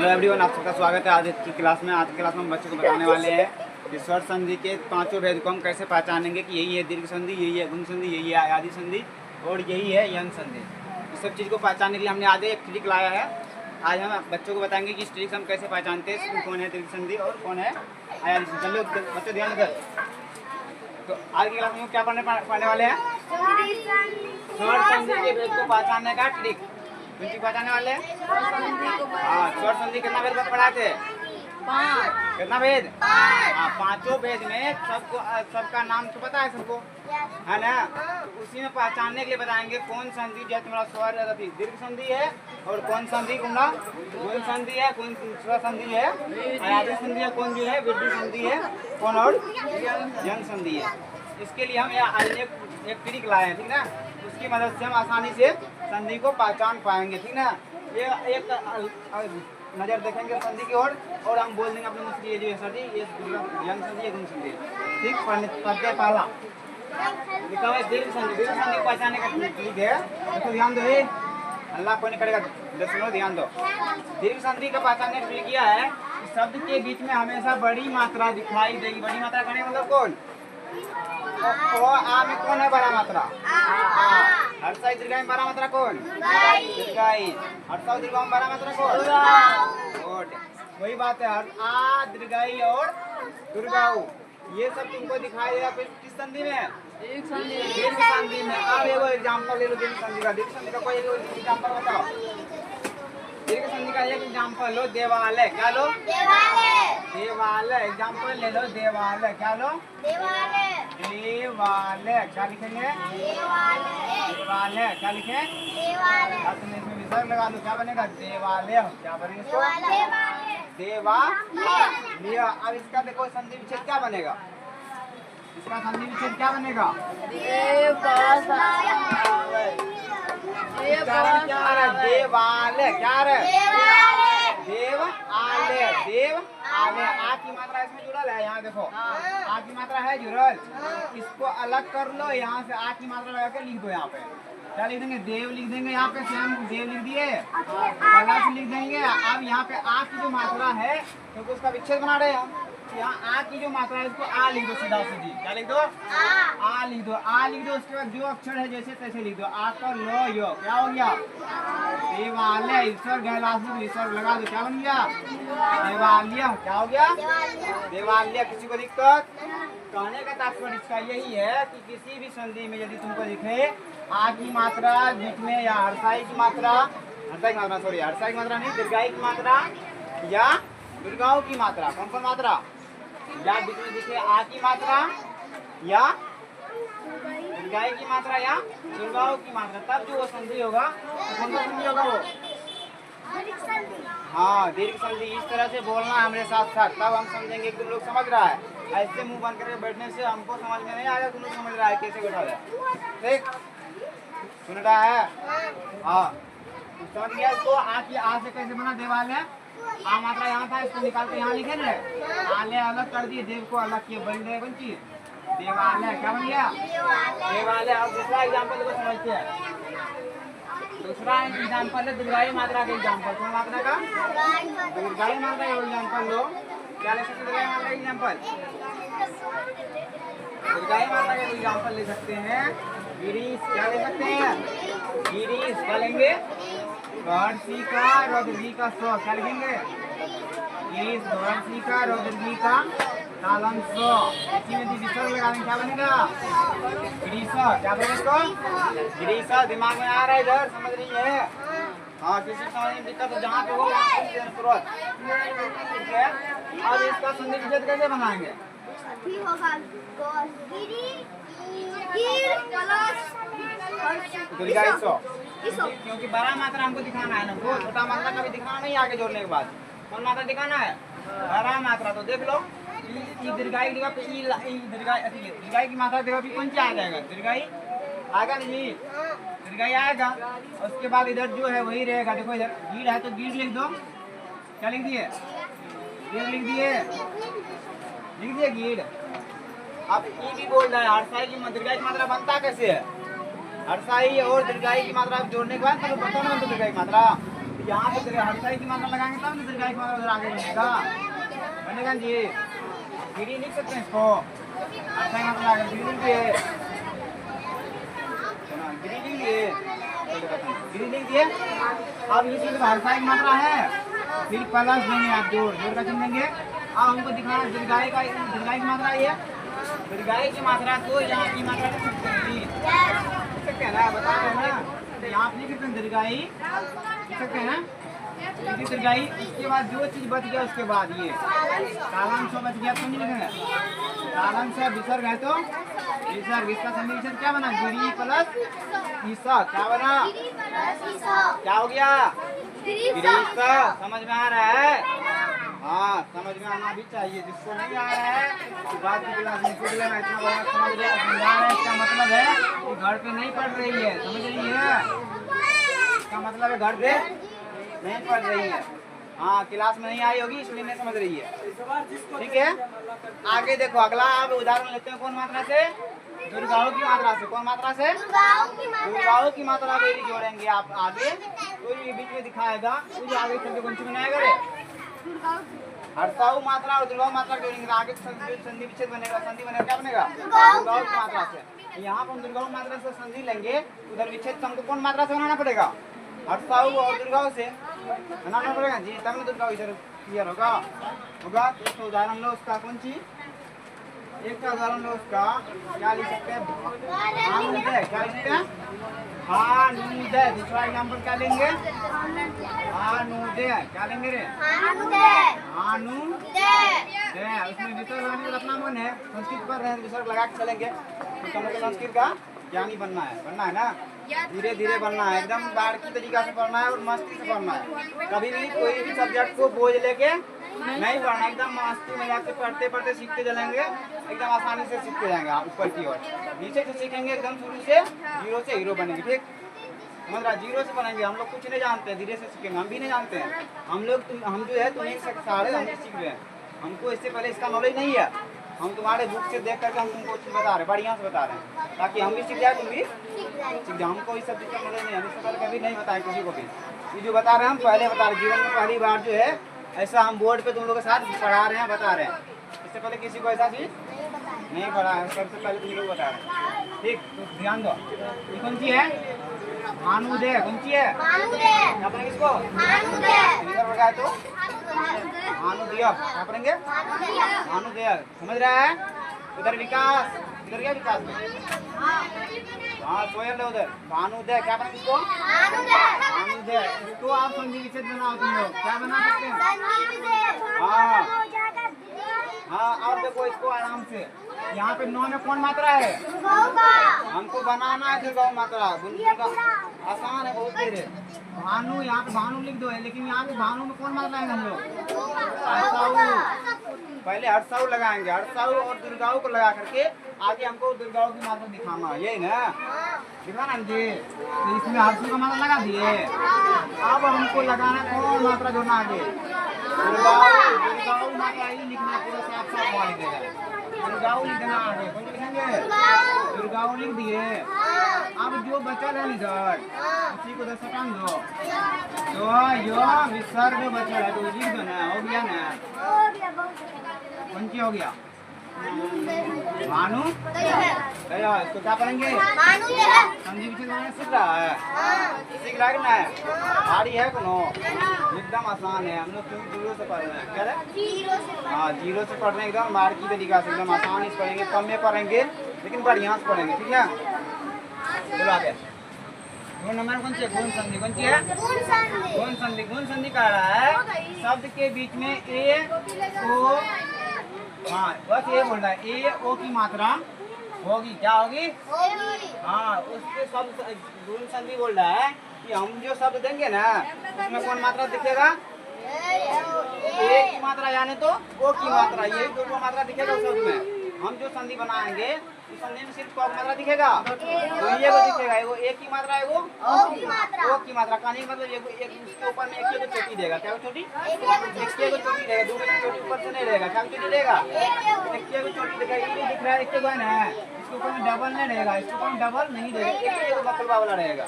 Everyone, आप सबका स्वागत है आज की क्लास में। आज की क्लास में हम बच्चों को बताने वाले हैं कि स्वर संधि के पांचों भेद को हम कैसे पहचानेंगे कि यही है दीर्घ संधि, यही है गुण संधि, यही है आदि संधि और यही है यंग संधि। इस सब चीज़ को पहचानने के लिए हमने आज एक ट्रिक लाया है। आज हम बच्चों को बताएंगे कि इस ट्रिक से हम कैसे पहचानते हैं कौन है दीर्घ संधि और कौन है आदि संधि। चलो बच्चों ध्यान कर। तो आज की क्लास में क्या पढ़ने वाले हैं? स्वर संधि के भेद को पहचानने का ट्रिक। कौन चीज पहचानने वाले हैं? हाँ, स्वर संधि कितना भेद पढ़ाए थे? 5। कितना भेद? 5। हाँ, पांचों भेद में सबका नाम तो पता है सबको, है ना? तो उसी में पहचानने के लिए बताएंगे कौन संधि जो तुम्हारा स्वर दीर्घ संधि है और कौन संधि तुम्हारा गुण संधि है, कौन स्वर संधि है, आदि संधि है, कौन जो है वृद्धि संधि है, कौन और यंग संधि है। इसके लिए हम आज एक ट्रिक लाए हैं, ठीक ना? उसकी मदद से हम आसानी से संधि को पहचान पाएंगे, ठीक ना? ये एक नज़र देखेंगे संधि की ओर और हम बोल देंगे अपने मुझसे ये जो संधि ये यंग संधि है, गुण संधि। ठीक, पढ़ते पहला लिखा है दीर्घ संधि। दीर्घ संधि पहचानने का ट्रिक है, तो ध्यान दो, अल्लाह कोई नहीं करेगा, सुनो ध्यान दो। दीर्घ संधि का पहचानने का ट्रिक किया है शब्द के बीच में हमेशा बड़ी मात्रा दिखाई देगी। बड़ी मात्रा कहने का मतलब कौन? आ में कौन है बड़ा मात्रा? हर्षाई दीर्घाई में बड़ा मात्रा कौन? दीर्घाई। हर्षाई दीर्घाई में बड़ा मात्रा कौन? गुड, वही बात है। आ दीर्घाई और दीर्घाऊ ये सब तुमको दिखाई देगा किस संधि में? दीर्घ संधि में। अब एगो एग्जांपल ले लो दीर्घ संधि का। दीर्घ संधि का कोई एग्जांपल बताओ। दीर्घ संधि का एक एग्जांपल लो, देवालय। क्या लो? देवालय। एग्जांपल ले लो, देवालय। क्या लो? देवालय। क्या लिखेंगे? देवालय। क्या लिखे? अब तुम इसमें विसर्ग लगा दो, क्या बनेगा? देवालय। क्या बनेगा इसको? देवालय। अब इसका देखो संधि विच्छेद क्या बनेगा? इसका संधि विच्छेद क्या बनेगा? देवालय। क्या रे? देव आलय। देव आलय। आ की मात्रा इसमें जुड़ल है, यहाँ देखो आ की मात्रा है जुड़ल। इसको अलग कर लो, यहाँ से आ की मात्रा लगा के लिख दो। यहाँ पे क्या लिख देंगे? देव लिख देंगे। यहाँ पे सेम देव लिख दिए, प्लस लिख देंगे। अब यहाँ पे आ की जो मात्रा है क्योंकि उसका विच्छेद बना रहे हैं हम, यहाँ आ की जो मात्रा है इसको आ लिख दो, सीधा सीधी। क्या लिख दो? आ लिख दो। आ लिख दो। उसके बाद जो अक्षर है जैसे तैसे लिख दो। आ का लो यो क्या हो गया? देवालय। ईश्वर गहलासु ईश्वर लगा दो, क्या बन गया? देवालय। क्या हो गया? देवालय। किसी को दिक्कत? कहने का तात्पर्य इसका यही है कि किसी भी संधि में यदि तुमको दिखे आ की मात्रा बीच में या हर्षाई की मात्रा, हर्षाई की मात्रा सॉरी हर्षाई की मात्रा नहीं, दीर्घाई की मात्रा या दीर्घाऊ की मात्रा, कौन कौन मात्रा? या बीच में दिखे आ की मात्रा या दीर्घाई की मात्रा या दीर्घाऊ की मात्रा, तब जो वो संधि होगा कौन सा संधि होगा? वो हाँ, दीर्घ संधि। इस तरह से बोलना है हमारे साथ साथ, तब हम समझेंगे कि तुम लोग समझ रहा है। ऐसे मुंह बंद करके बैठने से हमको समझ में नहीं आएगा तुम लोग समझ रहा है कैसे बैठा है। ठीक, सुन रहा है? हाँ, समझ गया इसको? आ की आ से कैसे बना देवालय? आ मात्रा यहाँ था, इसको निकाल के यहाँ लिखे ना, आलय अलग कर दिए, देव को अलग किए, बन गए बन चीज देवालय। क्या बन गया? देवालय। अब दूसरा एग्जाम्पल को समझते हैं। दूसरा एग्जाम्पल है दीर्घाई मात्रा का एग्जाम्पल। कौन मात्रा का? दीर्घाई मात्रा का एग्जाम्पल लो। क्या ले सकते? दीर्घाई मात्रा का एग्जाम्पल। दीर्घाई मात्रा का एग्जाम्पल ले सकते हैं गिरीश। क्या ले सकते हैं? गिरीश। क्या लेंगे? गौरसी का रौद्रगी का सौ। क्या लिखेंगे? गिरीश गौरसी का रौद्रगी का तालम सौ। इसी में विसर्ग लगा देंगे, क्या बनेगा? गिरीशा। क्या बनेगा इसको? गिरीशा। दिमाग में आ रहा है, इधर समझ रही है? हाँ, किसी समझ में दिक्कत तो जहाँ पे हो तुरंत। ठीक है, अब इसका संधि विच्छेद कैसे बनाएंगे? क्योंकि बड़ा मात्रा हमको दिखाना है ना, वो छोटा मात्रा का भी दिखाना नहीं आगे जोड़ने के बाद। कौन मात्रा दिखाना है? बड़ा मात्रा। तो देख लो दीर्घाई दीर्घाई की मात्रा देखो भी कौन सी आ जाएगा? दीर्घाई आएगा नहीं? दीर्घाई आएगा। उसके बाद इधर जो है वही रहेगा। देखो इधर गीड़ है तो गीड़ लिख दो। क्या लिख दिए? गीड़ लिख दिए, लिख दिए गीड़। अब ई भी बोल रहा है हर्षाई की दीर्घाई की मात्रा बनता कैसे है? हर्षाई और दीर्घाई की मात्रा जोड़ने के बाद तो बताओ ना दीर्घाई की मात्रा। यहाँ पे हर्षाई की मात्रा लगाएंगे तब ना दीर्घाई की मात्रा उधर आगे बनेगा। बनेगा जी। गिरी लिख सकते हैं इसको। हर्षाई की मात्रा गिरी लिखिए। गिरी लिखिए। गिरी लिख दिए। अब इसमें हर्षाई की मात्रा है, फिर प्लस देंगे आप जोड़ का चिन्ह देंगे। अब हमको दिखाना दीर्घाई की मात्रा ये दीर्घाई की मात्रा को यहाँ की मात्रा लिख सकते हैं ना, बता रहे हैं ना। तो यहाँ लिख सकते हैं दीर्घाई लिख सकते हैं दीर्घाई। उसके बाद जो चीज बच गया उसके बाद ये कालांश बच गया तो नहीं लिखेंगे। कालांश विसर्ग है तो विसर्ग, इसका समीकरण क्या बना गिरी प्लस ईसा। क्या बना, क्या हो गया गिरीसा। समझ में आ रहा है? हाँ समझ में आना भी चाहिए। जिसको नहीं आ रहा है तो बात की क्लास में पूछ लेना। इतना बड़ा समझ रहे इसका मतलब है कि घर पे नहीं पढ़ रही है। समझ रही है? इसका मतलब है घर पे नहीं पढ़ रही है। हाँ क्लास में नहीं आई होगी इसलिए नहीं समझ रही है। ठीक है, आगे देखो अगला आप उदाहरण लेते हैं। कौन मात्रा से? दुर्गाओं की मात्रा से। कौन मात्रा से? दुर्गाओं की मात्रा को यदि जोड़ेंगे आप आगे तो ये बीच में दिखाएगा तो आगे चलके कौन सी बनाएगा रे? हर्षाऊ मात्रा और दुर्गाओं मात्रा जोड़ेंगे तो आगे संधि विच्छेद बनेगा। संधि बनेगा क्या बनेगा? दुर्गाओं की मात्रा से। यहाँ पर हम दुर्गाओं मात्रा से संधि लेंगे, उधर विच्छेद तो हमको कौन मात्रा से बनाना पड़ेगा? हर्षाऊ और दुर्गाओं से बनाना पड़ेगा जी, तब ना दुर्गाओं इधर क्लियर होगा। तो उदाहरण लो उसका कौन सी एक का उदाहरण लो उसका। क्या लिख सकते हैं? भानुदय। क्या लिख सकते हैं? भानुदय। दूसरा एग्जाम्पल क्या लेंगे? भानुदय। क्या लेंगे रे? भानुदय। उसमें विसर्ग लगाने का अपना मन है, संस्कृत पर रहे विसर्ग लगा के चलेंगे तो हमको संस्कृत का ज्ञानी बनना है ना। धीरे धीरे बनना है, एकदम बारीकी तरीका से पढ़ना है और मस्ती से पढ़ना है। कभी भी कोई भी सब्जेक्ट को बोझ लेके नहीं पढ़ना, एकदम मस्ती मजाक से पढ़ते पढ़ते सीखते चलेंगे, एकदम आसानी से सीखते जाएंगे आप ऊपर की ओर। नीचे से सीखेंगे एकदम शुरू से, जीरो से हीरो बनेंगे। ठीक समझ रहा? जीरो से बनेंगे। हम लोग कुछ नहीं जानते, धीरे से सीखेंगे। हम भी नहीं जानते हैं, हम जो है तुम्हें सारे हम सीख रहे हैं। हमको इससे पहले इसका नॉलेज नहीं है। हम तुम्हारे बुक से देख करके हम तुमको चीज़ बता रहे हैं, बढ़िया से बता रहे हैं ताकि हम भी सीख जाए, तुम भी सीख जाए। हमको इस सब चीज़ का नॉलेज नहीं है, इससे पहले कभी नहीं बताया किसी को भी। ये जो बता रहे हैं हम पहले बता रहे हैं, जीवन में पहली बार जो है ऐसा हम बोर्ड पे तुम लोगों के साथ पढ़ा रहे हैं, बता रहे हैं। इससे पहले किसी को ऐसा चीज़ नहीं पढ़ा है, सबसे पहले तुम लोग बता रहे हैं। ठीक, तो ध्यान दो। ये कौन सी है? भानुदय। कौन सी है? क्या पढ़ेंगे इसको? भानुदय। तो भानुदय क्या पढ़ेंगे? भानुदय। समझ रहा है? उधर विकास, इधर क्या विकास में? हाँ सोयल उधर। भानुदय क्या पढ़ेंगे इसको? भानुदय। इसको आप संधि विच्छेद बनाओ तुम लोग। क्या बना सकते हैं? हाँ और देखो इसको आराम से। यहाँ पे 9 में कौन मात्रा है? हमको बनाना है दुर्गाओं मात्रा। आसान है, बहुत देर है। भानु, यहाँ पे भानु लिख दो है, लेकिन यहाँ पे भानु में कौन मात्रा है? हम लोग हर्षाऊ। पहले हर्षाऊ लगाएंगे, हर्षाऊ और दुर्गाओं को लगा करके आगे हमको दुर्गाओं की मात्रा दिखाना है, यही ना दिखाना जी। तो इसमें हर्षाऊ का मात्रा लगा दिए। अब हमको लगाना कौन मात्रा जोड़ना आगे? दुर्गाओं मात्रा ही लिखना, पूरा साफ साफ लिख देगा। दुर्गाओं लिख देना आगे। कौन लिखेंगे? दुर्गाओं लिख दिए। अब जो बचल है इधर उसी को 10 हटान दो। तो यो विसर्ग बचल है तो लिख दो ना, हो गया ना। कौन सी हो गया? भानु। इसको क्या पढ़ेंगे? संधि विच्छेद सीख रहा है, सीख रहा है ना? भारी है कोनो? एकदम आसान है। हम लोग जीरो से पढ़ रहे हैं। क्या है? हाँ जीरो से पढ़ रहे हैं, एकदम बारीकी तरीका से, एकदम आसान से पढ़ेंगे, कम में पढ़ेंगे लेकिन बढ़िया से पढ़ेंगे। ठीक है, चलो आगे। गुण नंबर कौन सी है? गुण संधि। कौन सी है? गुण संधि। गुण संधि कह रहा है शब्द के बीच में ए ओ, हाँ बस ये बोल रहा है ए ओ की मात्रा होगी। क्या होगी? हाँ उसके शब्द गुण संधि बोल रहा है कि हम जो शब्द देंगे ना उसमें कौन मात्रा दिखेगा? ए की मात्रा यानी तो ओ की मात्रा, यही दो मात्रा दिखेगा उस शब्द में। हम जो संधि बनाएंगे इस संधि में सिर्फ कौन मात्रा दिखेगा? तो ये को दिखेगा, एगो एक की मात्रा, एगो ओ की मात्रा। कहने का मतलब एगो एक उसके ऊपर में एक को चोटी देगा। क्या चोटी? एक को चोटी देगा, दो को चोटी ऊपर से नहीं रहेगा। क्या चोटी देगा? एक को चोटी देगा। ये दिख रहा है एक है, इसके ऊपर में डबल नहीं रहेगा, इसके ऊपर में डबल नहीं रहेगा, एक बकलवा वाला रहेगा।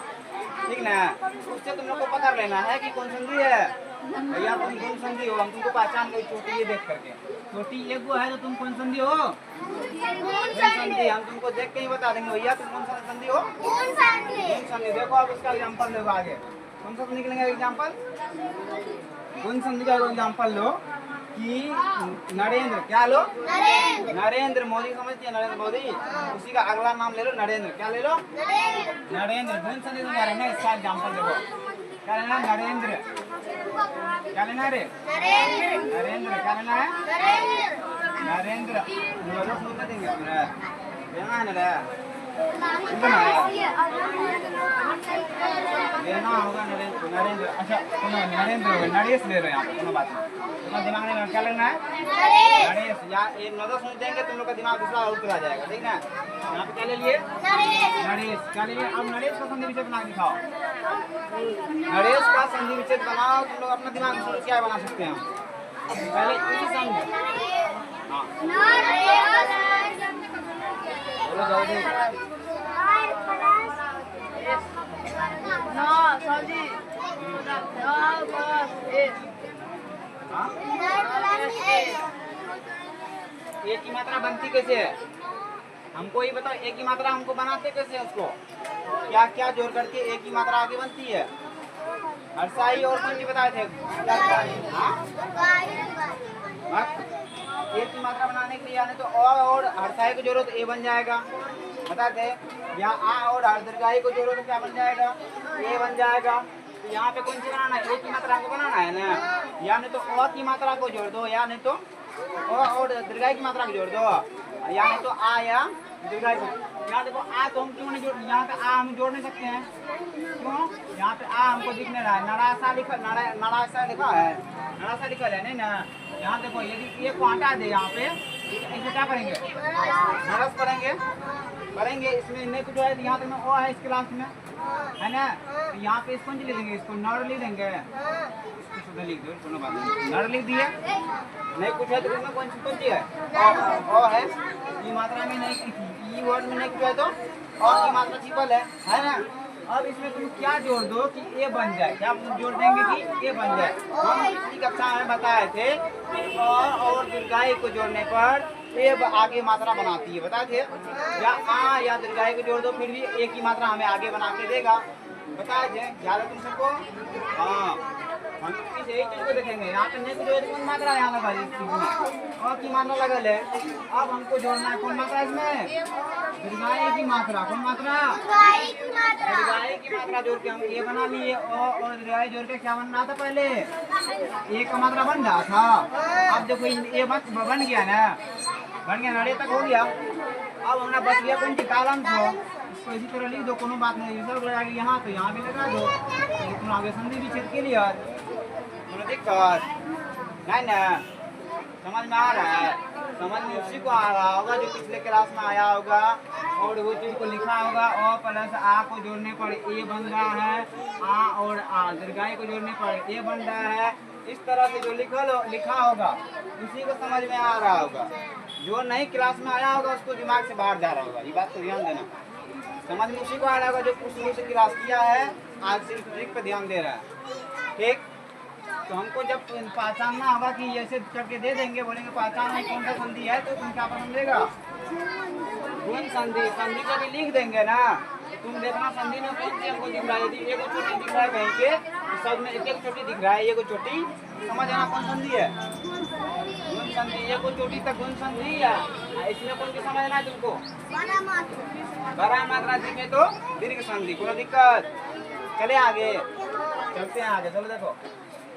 ठीक ना। उससे तुम लोग को पता लेना है कि कौन संधि है। भैया तुम कौन संधि हो, हम तुमको पहचान गई चोटी ये देख करके। चोटी एक वो है तो तुम कौन संधि हो? कौन संधि। हम तुमको देख के ही बता देंगे भैया तुम कौन सा संधि हो। कौन संधि। देखो आप उसका एग्जाम्पल देखो आगे कौन सा निकलेंगे एग्जाम्पल। कौन संधि का एग्जाम्पल लो कि नरेंद्र। क्या लो? नरेंद्र मोदी। समझती है नरेंद्र मोदी, उसी का अगला नाम ले लो नरेंद्र। क्या ले लो? नरेंद्र। कौन संधि तुम ना इसका एग्जाम्पल देखो। क्या लेना? नरेंद्र। क्या लेना रे? नरेंद्र। क्या लेना है? नरेंद्र। देंगे लेना है ना लेना होगा नरेंद्र। नरेंद्र। अच्छा नरेंद्र नरेश ले रहे हैं यहाँ पे कोनो बात नहीं। दिमाग में क्या लेना है? नरेश। या एक नजर सोच देंगे तुम लोग का दिमाग दूसरा उतर आ जाएगा। ठीक ना। यहाँ पे क्या ले लिए? नरेश। क्या ले लिए? अब नरेश का संधि विच्छेद बना दिखाओ। नरेश का संधि विच्छेद बनाओ। तुम लोग अपना दिमाग सोच क्या बना सकते हैं। पहले ई संधि। हाँ बोलो जल्दी। एक की मात्रा बनती कैसे है हमको ये बताओ। एक की मात्रा हमको बनाते कैसे है उसको क्या क्या जोड़ करके एक की मात्रा आगे बनती है। हर्षाई और कौन जी बताए थे। एक की मात्रा बनाने के लिए यानी तो और हर्षाई को जोड़ो तो ए बन जाएगा। बताते या आ और दीर्घाई को जोड़ो तो क्या बन जाएगा? ए बन जाएगा। तो यहाँ पे कौन सी बनाना है? एक की मात्रा को बनाना है ना। या नहीं तो अ की मात्रा को जोड़ दो या नहीं तो अ और दीर्घाई की मात्रा को जोड़ दो या नहीं तो आ या दीर्घाई को। यहाँ देखो आ तो हम क्यों नहीं जोड़, यहाँ पे आ हम जोड़ नहीं सकते हैं। क्यों? यहाँ पे आ हमको दिख नहीं रहा है। नरासा लिखा नरासा लिखा है। नरासा लिखा है नहीं ना। यहाँ देखो यदि एक को हटा दे यहाँ पे इसे क्या करेंगे? नरस करेंगे। इसमें नहीं कुछ है यहाँ तक ओ है इस क्लास में है ना। तो यहाँ पे इसको लिख देंगे, इसको नर लिख देंगे। इसको शुद्ध लिख दो दोनों बात नर लिख दिए। नहीं कुछ है तो इसमें कौन सी है? ओ है। ई मात्रा में नहीं ई वर्ड में नहीं कुछ है तो और की मात्रा ट्रिपल है ना। अब इसमें तुम क्या जोड़ दो कि ए बन जाए। क्या जोड़ देंगे कि ए बन जाए। हम पिछली कक्षा में बताए थे कि और दीर्घाई को जोड़ने पर ए आगे मात्रा बनाती है। बताए थे या आ या दीर्घाई को जोड़ दो फिर भी ए की मात्रा हमें आगे बना के देगा। बताए थे याद है तुम सबको। हाँ हम इस एक चीज को देखेंगे। यहाँ पे नहीं जो कौन मात्रा यहाँ लगा इस चीज में और की मात्रा लगल है। अब हमको जोड़ना है कौन मात्रा इसमें? दीर्घाई की मात्रा। कौन मात्रा? दीर्घाई की मात्रा जोड़ के हम ये बना लिए और दीर्घाई जोड़ के क्या बनना था? पहले एक का मात्रा बन रहा था। अब देखो ये बन गया ना। बन गया नड़े तक हो गया। अब हमारा बच गया कौन सी कालम को। इसको इसी तरह लिख दो कोनो बात नहीं। सब लगा यहाँ तो यहाँ भी लगा दो। तुम आगे संधि विच्छेद के लिए दिक्कत नहीं ना। समझ में आ रहा है? समझ में उसी को आ रहा होगा जो पिछले क्लास में आया होगा और वो चीज को लिखा होगा। ओ प्लस आ को जोड़ने पर ए बन रहा है। आ और आ दीर्घाई को जोड़ने पर ए बन रहा है। इस तरह से जो लिखा होगा उसी को समझ में आ रहा होगा। जो नहीं क्लास में आया होगा उसको दिमाग से बाहर जा रहा होगा। ये बात को ध्यान देना। समझ में उसी को आ रहा होगा जो शुरू से क्लास किया है आज सिर्फ ट्रिक पे ध्यान दे रहा है। ठीक तो हमको जब पहचानना होगा कि ऐसे करके दे देंगे बोलेंगे पहचान में कौन सा संधि है तो तुम क्या समझेगा? गुण संधि। संधि को भी लिख देंगे ना। तुम देखना संधि में कौन सी हमको दिख रहा है। यदि एक चोटी दिख रहा है कहीं के सब में एक चोटी दिख रहा है। ये चोटी समझ आना कौन संधि है? गुण संधि। ये चोटी तक गुण संधि है। इसमें कौन सी समझना है तुमको? बड़ा मात्रा दिखे तो दीर्घ संधि। कोई दिक्कत? चले आगे चलते हैं आगे। चलो देखो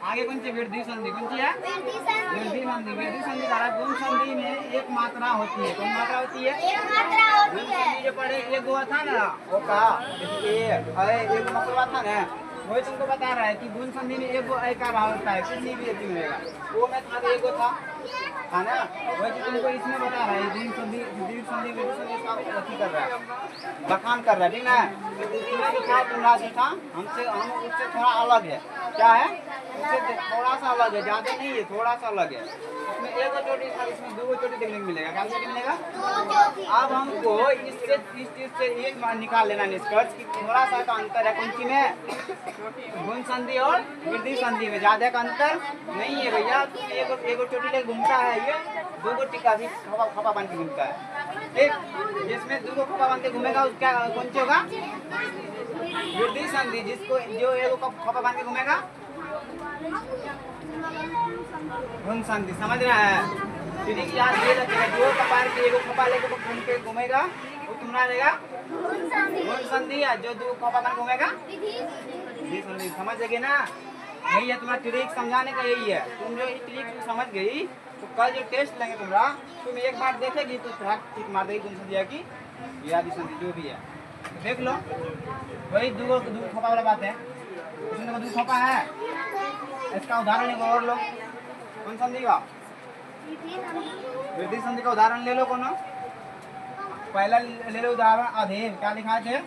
आगे कौन सी वृद्धि संधि। कौन सी है? वृद्धि संधि। वृद्धि संधि का गुण संधि में एक मात्रा होती है। कौन मात्रा होती है? गुण संधि जो पढ़े एक हुआ था ना वो कहा एक मतलब था ना वही तुमको बता रहा है कि गुण संधि में एक एकार होता है कितनी भी यदि मिलेगा वो मैं था एक था ना। वही तुमको इसमें बता रहा है दीर्घ संधि वृद्धि संधि का अथी कर रहा है बखान कर रहा है। ठीक ना। इसमें जो था तुमरा जो था हमसे हम उससे थोड़ा अलग है। क्या है? उससे थोड़ा सा अलग है। ज़्यादा नहीं है थोड़ा सा अलग है। इसमें एक चोटी था, इसमें दो चोटी देखने को मिलेगा। क्या देखने मिलेगा? अब हमको इससे इस चीज से एक बार निकाल लेना निष्कर्ष कि थोड़ा सा का अंतर है कौन सी में, गुण संधि और वृद्धि संधि में ज्यादा का अंतर नहीं है भैया। एक चोटी लेकर घूमता है, ये दो को टिका भी खपा बन के घूमता है। ठीक, जिसमें दो को खपा बन के घूमेगा उसका कौन सी होगा? वृद्धि संधि। जिसको जो एक खपा बन के घूमेगा गुण संधि। समझ रहा है? ठीक, याद ये रखिएगा, जो कपाल के एक खपा लेकर घूम के घूमेगा वो तुम्हारा रहेगा गुण संधि, जो दो खपा बन घूमेगा वृद्धि संधि। समझ गए ना? यही है तुम्हारा ट्रिक, समझाने का यही है। तुम जो ये ट्रिक समझ गई तो कल जो टेस्ट लेंगे तुम्हारा, तुम एक बार देखेगी तो टिक मार देगी गुण संधि की या वृद्धि संधि जो भी है, तो देख लो। वही दो खपा वाला बात है, उसमें दो खपा है। इसका उदाहरण एक और लो, कौन संधि का? वृद्धि संधि का उदाहरण ले लो। कौन? पहला ले लो उदाहरण अधेव। क्या लिखा है?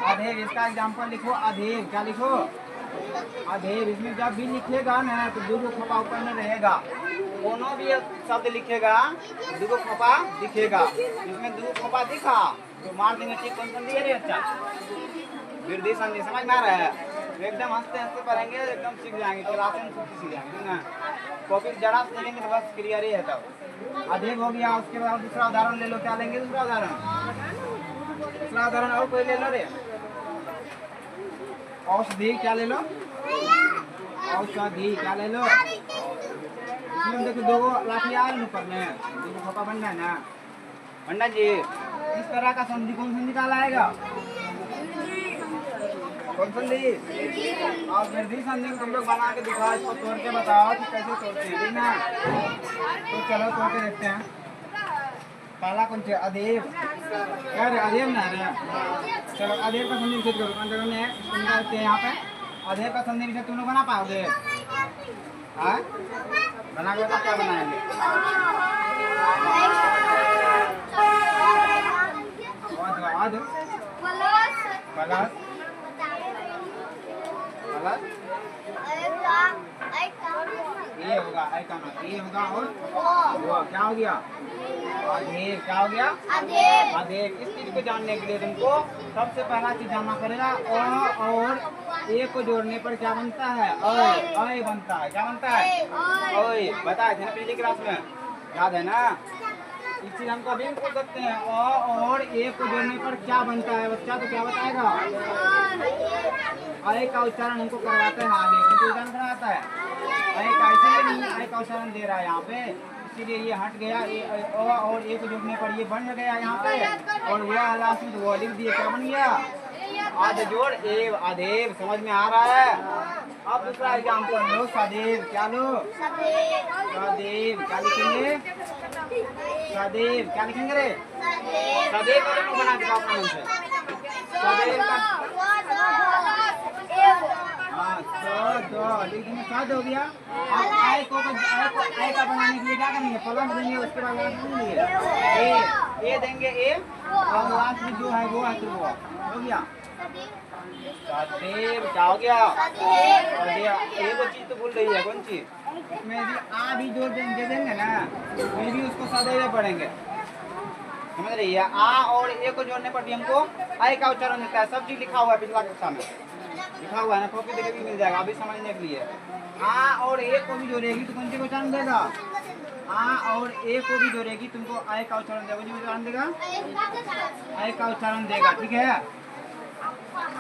अधेव। इसका एग्जांपल लिखो अधेव। क्या लिखो? अधेव। इसमें जब भी लिखेगा ना तो दो खपा ऊपर में रहेगा, कोनो भी शब्द लिखेगा दो खपा दिखेगा। इसमें दो खपा दिखा तो मार देंगे ठीक। कौन संधि है? अच्छा, वृद्धि संधि। समझ में आ रहा है? एकदम हंसते हंसते पढ़ेंगे, एकदम सीख जाएंगे, क्लास में सीख जाएंगे ना। कॉपी जरा से देखेंगे तो बस क्लियर ही है। तब अधेव हो गया। उसके बाद दूसरा उदाहरण ले लो। क्या लेंगे दूसरा उदाहरण? दूसरा उदाहरण और कोई ले लो रे। औषधि। क्या ले लो? औषधि। क्या ले लो? इसमें देखो दो लाठी आ रही ऊपर में, दो खपा बनना है ना पंडा जी। इस तरह का संधि कौन संधि का लाएगा? कौन संधि? और वृद्धि संधि को तुम लोग बना के दिखाओ, इसको तोड़ के बताओ कि कैसे तोड़ते हैं, ठीक ना? तो चलो तोड़ के देखते हैं। पहला कौन सा? अधेव। क्या रे? अधेव ना रे? चलो अधेव का संधि विच्छेद करो। यहाँ पे अधेव का संधि विच्छेद तुम लोग बना पाओगे? हाँ, बना के बताओ क्या बनाएंगे? ये होगा आई का मतलब ये होगा। और वो क्या हो गया? अधेव। क्या हो गया? अधेव। इस चीज को जानने के लिए तुमको सबसे पहला चीज जानना पड़ेगा अ और ए को जोड़ने पर क्या बनता है? अय बनता है। क्या बनता है? अय। बताए थे ना पिछली क्लास में, याद है ना? इस चीज हम कभी भी पूछ सकते हैं, अ और ए को जोड़ने पर क्या बनता है? बच्चा तो क्या बताएगा? अय का उच्चारण हमको करवाते हैं आगे, किंतु उच्चारण कराता है अय का, इसलिए नहीं अय का उच्चारण दे रहा है यहाँ पे, इसीलिए ये हट गया। अ और ए को जोड़ने पर ये बन गया यहाँ पे, और वह लास्ट में वो लिख दिए। क्या बन गया? आध जोड़ एव अधेव। समझ में आ रहा है? अब दूसरा एग्जाम्पल लो, सदैव। क्या लो? सदैव। क्या लिखेंगे? सदैव। क्या लिखेंगे रे? सदैव का बना के अपना मन से सदैव का सद हो गया। अब आय को आय का बनाने के लिए क्या करेंगे? प्लस देंगे, उसके बाद ए देंगे ए, और लास्ट में जो है वो है तो वो हो गया सदैव। क्या हो गया? एक चीज तो भूल रही है, कौन चीज? इसमें भी आ भी जोड़ देंगे ना, ये भी उसको सदैव पढ़ेंगे। समझ रही है? आ और ए को जोड़ने पर भी हमको आय का उच्चारण मिलता है। सब चीज लिखा हुआ है पिछला कक्षा में, लिखा हुआ है ना, कॉपी देके भी मिल जाएगा अभी समझने के लिए। आ और ए को भी जोड़ेगी तो कौन सी उच्चारण देगा? आ और ए को भी जोड़ेगी तुमको आय का उच्चारण देगा। कौन उच्चारण देगा? आय का उच्चारण देगा। ठीक है,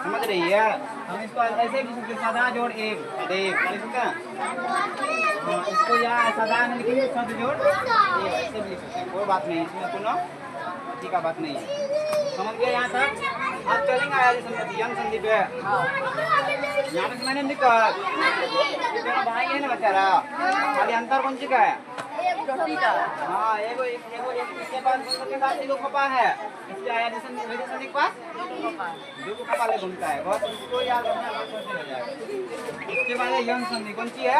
समझ रही है? हम इसको ऐसे भी लिख सकते, सदा जोड़ एक सदैव। क्या लिख सकते हैं? इसको या सदा नहीं लिखेंगे, सद जोड़ एक, ऐसे भी लिख सकते हैं, कोई बात नहीं, इसमें कोनो ठीक का बात नहीं है। समझ गए यहाँ तक? आप चलेंगे आया संधि यन संधि पे। यहाँ तक मैंने दिक्कत तेरा भाई है ना बेचारा, खाली अंतर कौन सी का है? हाँ, एगो इसके पास एगो खपा है, इसके आया संधि के पास दो खपा ले घूमता है, बहुत इसको याद रखना बहुत सोचने हो जाएगा। इसके बाद यन संधि कौन सी है?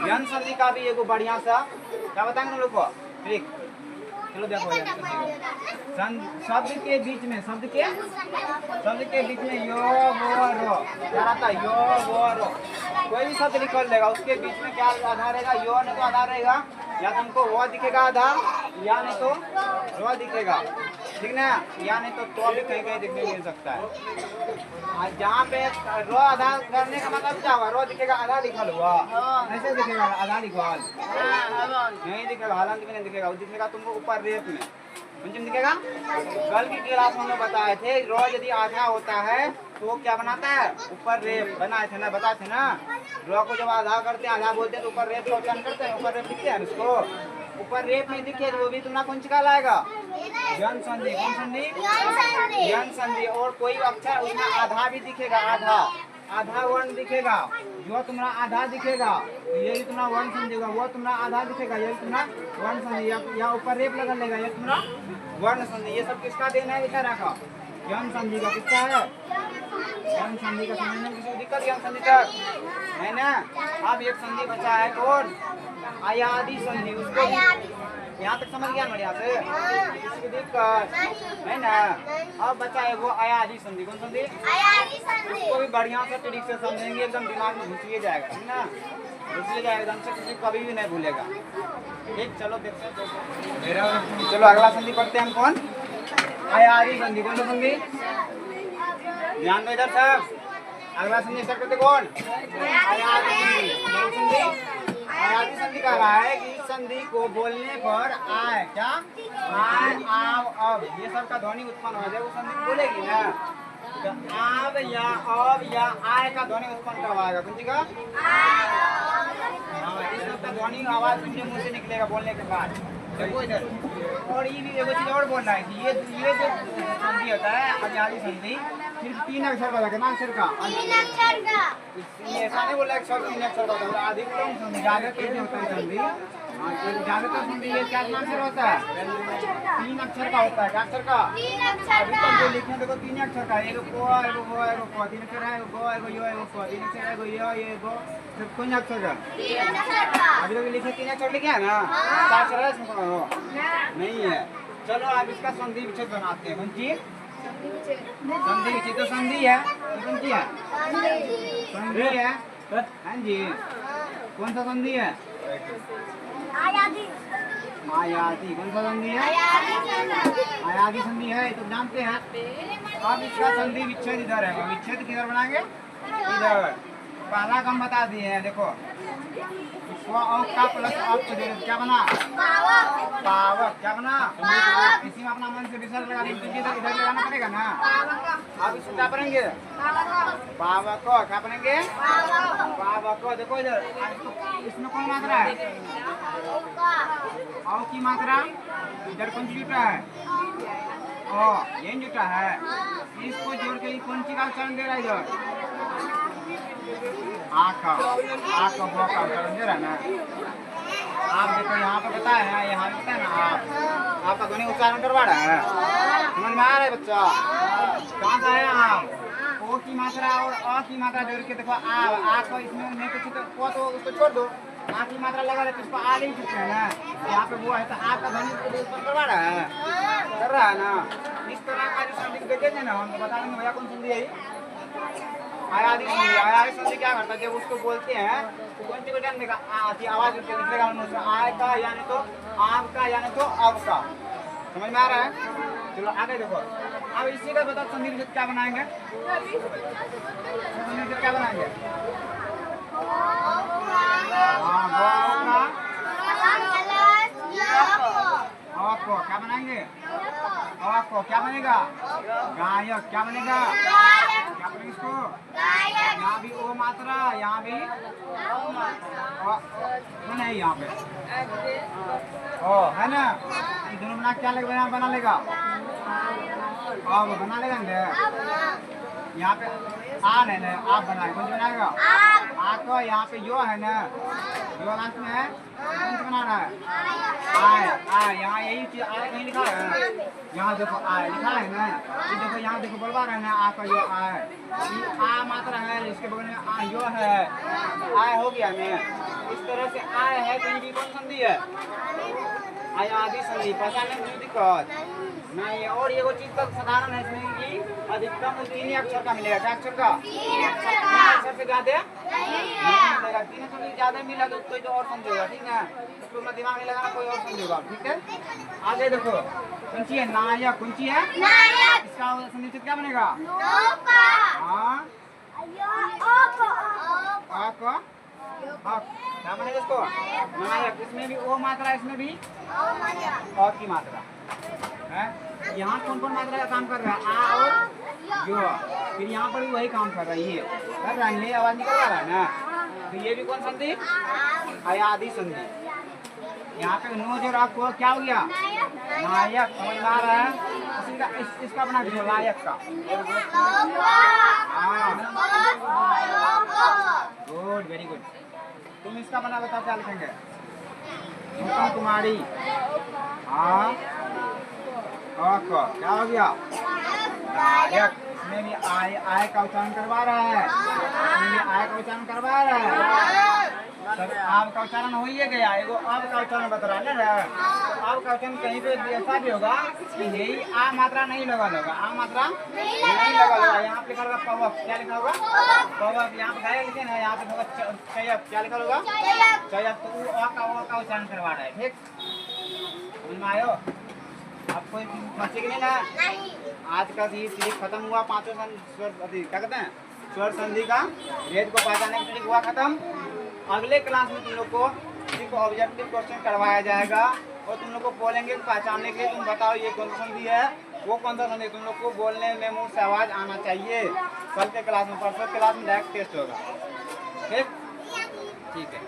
यन संधि का भी एगो बढ़िया सा क्या बताएंगे हम लोग को ट्रिक। चलो देखो, शब्द के बीच में यो वो रो क्या आता है? यो वो रो कोई भी शब्द लिखल रहेगा उसके बीच में क्या आधा रहेगा, यो नहीं तो आधा रहेगा, या तुमको वो दिखेगा आधा, या नहीं तो रो दिखेगा, ठीक ना, या नहीं तो भी कहीं कहीं दिखने मिल सकता है। जहाँ पे रो आधा करने का मतलब क्या हुआ, रो दिखेगा आधा लिखल हुआ, ऐसे दिखेगा आधा लिखल नहीं दिखेगा, हालांकि भी नहीं दिखेगा, वो दिखेगा तुमको ऊपर रेप में दिखेगा। कल की क्लास में हम लोग बताए थे रो यदि आधा होता है तो क्या बनाता है, ऊपर रेप बनाए थे ना, बताए थे ना। रो को जब आधा करते हैं, आधा बोलते हैं तो ऊपर रेप का उच्चारण करते हैं, ऊपर रेप लिखते हैं उसको, ऊपर रेप में दिखे तो वो भी तुम्हारा कौन सा लाएगा, यन संधि। कौन संधि, यन संधि। और कोई अक्षर उसमें आधा भी दिखेगा, आधा वर्ण दिखेगा, जो तुम्हारा आधा दिखेगा तो यही तुम्हारा वर्ण समझेगा, वो तुम्हारा आधा दिखेगा यही तुम्हारा वर्ण संधि, या ऊपर रेप लगा लेगा ये तुम्हारा वर्ण संधि। ये सब किसका देना है इशारा का, यन संधि का। किसका है, यन संधि का। समझने में किसी दिक्कत यन संधि तक है ना। अब एक संधि बचा है कौन, अयादि संधि। उसको यहाँ तक समझ गया बढ़िया से, इसकी दिक्कत है ना। अब बचा है वो अयादि संधि। कौन संधि, उसको भी बढ़िया से ट्रिक से समझेंगे, एकदम दिमाग में घुसिए जाएगा, ठीक ना, घुसिए जाएगा एकदम से, किसी कभी भी नहीं भूलेगा। ठीक, चलो देखते हैं। चलो अगला संधि पढ़ते हैं हम। कौन, अयादि संधि। कौन सा संधि, ध्यान दो इधर सब। अगला संधि स्टार्ट करते कौन, अयादि संधि। अयादि संधि कह रहा है कि संधि को बोलने पर आए, क्या आए, आव, अब ये सब का ध्वनि उत्पन्न हो जाए, वो संधि बोलेगी ना, तो आव या अब या आय का ध्वनि उत्पन्न करवाएगा। कौन सी का, हाँ, इस सब का ध्वनि आवाज तुमके मुंह से निकलेगा बोलने के बाद। देखो इधर, और ये भी एक चीज और बोल रहा है कि ये जो संधि होता है अयादि संधि, सिर्फ 3 अक्षर का, कितना अक्षर का, 3 अक्षर का। ऐसा नहीं बोला 3 अक्षर का होता है, अधिकतम संधि ज्यादातर होता है संधि, ज्यादातर संधि ये क्या अक्षर होता है, 3 अक्षर का होता है। क्या अक्षर का, अधिकतम जो लिखे देखो 3 अक्षर का, एगो को, एगो गो, एगो को, 3 अक्षर है, एगो गो, एगो यो, एगो को, 3 अक्षर है, एगो यो, एगो, सब कौन अक्षर का, अभी लोग लिखे 3 अक्षर लिखे है ना, 4 अक्षर है इसमें नहीं है। चलो अब इसका संधि विच्छेद बनाते हैं। कौन चीज, संधि विच्छेद, तो संधि है, कौन सी है, संधि है, हाँ जी। कौन सा संधि है, अयादि। कौन सा संधि है, अयादि संधि है, तो जानते हैं। अब इसका संधि विच्छेद इधर है, विच्छेद किधर बनाएंगे, इधर। पहला हम बता दिए हैं, देखो स्व का प्लस अप क्या बना, पावक। क्या बना, इसी में अपना मन से विसर्ग लगा दीजिए, इधर लगाना पड़ेगा ना। अब इसको क्या बनेंगे, पावक। क्या बनेंगे, पावक। देखो इधर, इसमें कौन मात्रा है, औ की मात्रा, इधर कौन सी जुटा है, ओ यही जुटा है। इसको जोड़ के कौन सी का उच्चारण दे रहा है, इधर आ का वो का उच्चारण दे रहा है ना। आप देखो यहाँ पे बताया है, यहाँ लिखता है ना, आपका ध्वनि उच्चारण करवा रहा है, समझ में आ रहा है बच्चा। कहाँ से है आप, ओ की मात्रा और अ की मात्रा जोड़ के देखो, आ को इसमें नहीं कुछ तो उसको छोड़ दो, आ की मात्रा लगा रहे तो उसको आ नहीं सकते है ना। यहाँ पे वो है तो आपका ध्वनि उत्पन्न करवा रहा है, कर रहा है ना। इस तरह का जो संधि देखेंगे ना, हम तो बता देंगे भैया कौन संधि है अयादि संधि। अयादि संधि क्या करता है, जब उसको बोलते हैं तो कौन सी बटन देगा, आवाज निकलेगा मुंह से, आय का यानी तो आम का यानी तो अब का। समझ में आ रहा है। चलो आगे देखो, अब इसी का बता संधि विच्छेद क्या बनाएंगे, संधि विच्छेद क्या बनाएंगे, आपको क्या बनाएंगे, आपको क्या बनेगा, गायक। क्या बनेगा, क्या बनेगा इसको, यहाँ भी ओ मात्रा, यहाँ भी नहीं, यहाँ पे ओ है ना, दोनों बना क्या लगेगा, बना लेगा, अब बना लेगा। यहाँ पे आ नहीं ना, आप बनाए, कौन सा बनाएगा, आपको यहाँ पे यो है ना, यो लास्ट में है, कौन सा बना रहा है, आय। आय यहाँ यही चीज आय कहीं लिखा है, यहाँ देखो आय लिखा है ना, ये देखो यहाँ देखो बोलवा रहे हैं ना, आपका यो आय, आ मात्रा है, इसके बगल में आ यो है, आय हो गया ना। इस तरह से आय है तो इनकी कौन संधि है, अयादि संधि। पहचानने में दिक्कत नहीं, और ये वो चीज तो साधारण है इसमें कि अधिकतम 3 ही अक्षर का मिलेगा। क्या अक्षर का? 3 अक्षर से ज्यादा नहीं मिलेगा। 3 अक्षर से ज्यादा मिला तो कोई तो और समझेगा, ठीक है? इसको अपना दिमाग नहीं लगाना, कोई और समझेगा, ठीक है? आगे देखो, कुंची है नायक, कुंची है नायक, इसका संधिचित क्या बनेगा? हाँ, क्या बनेगा इसको? नायक। इसमें भी ओ मात्रा, इसमें भी और की मात्रा है। यहाँ कौन कौन मात्रा का काम कर रहा है? आ और यो। फिर यहाँ पर भी वही काम कर रही है, कर रहा है, आवाज निकल रहा है ना। तो ये भी कौन संधि? अयादि संधि। यहाँ पे नो जो आपको क्या हो गया? नायक। समझ में आ रहा है? इसका बना दो लायक का। Good, very good. तुम इसका बना बताओ, क्या लिखेंगे? उत्तम कुमारी। हाँ, क्या हो गया? नायक। इसमें भी आय का उच्चारण करवा रहा है, इसमें भी आय का उच्चारण करवा रहा है। सब आप का उच्चारण हो ही गया, एगो आप का उच्चारण बता रहा है ना। तो आप का उच्चारण कहीं पे ऐसा भी होगा कि यही आ मात्रा नहीं लगा होगा, आ मात्रा नहीं लगा होगा। यहाँ पे लिखा होगा पवक, क्या लिखा होगा? पवक। यहाँ पे खाया लिखे ना, यहाँ पे होगा चयक, क्या लिखा होगा? चयक। तो वो आ का उच्चारण करवा रहा है, ठीक? समझ में आयो? अब कोई बच्चे के लिए ना आज का सीरीज खत्म हुआ। पांचों स्वर, क्या कहते हैं, स्वर संधि का भेद को पहचानने के लिए हुआ खत्म। अगले क्लास में तुम लोग को सिर्फ ऑब्जेक्टिव क्वेश्चन करवाया जाएगा और तुम लोग को बोलेंगे पहचानने के लिए तुम बताओ ये कौन सा संधि है, वो कौन सा संधि। तुम लोग को बोलने में मुंह से आवाज आना चाहिए। कल के क्लास में, परसों क्लास में डायरेक्ट टेस्ट होगा, ठीक है?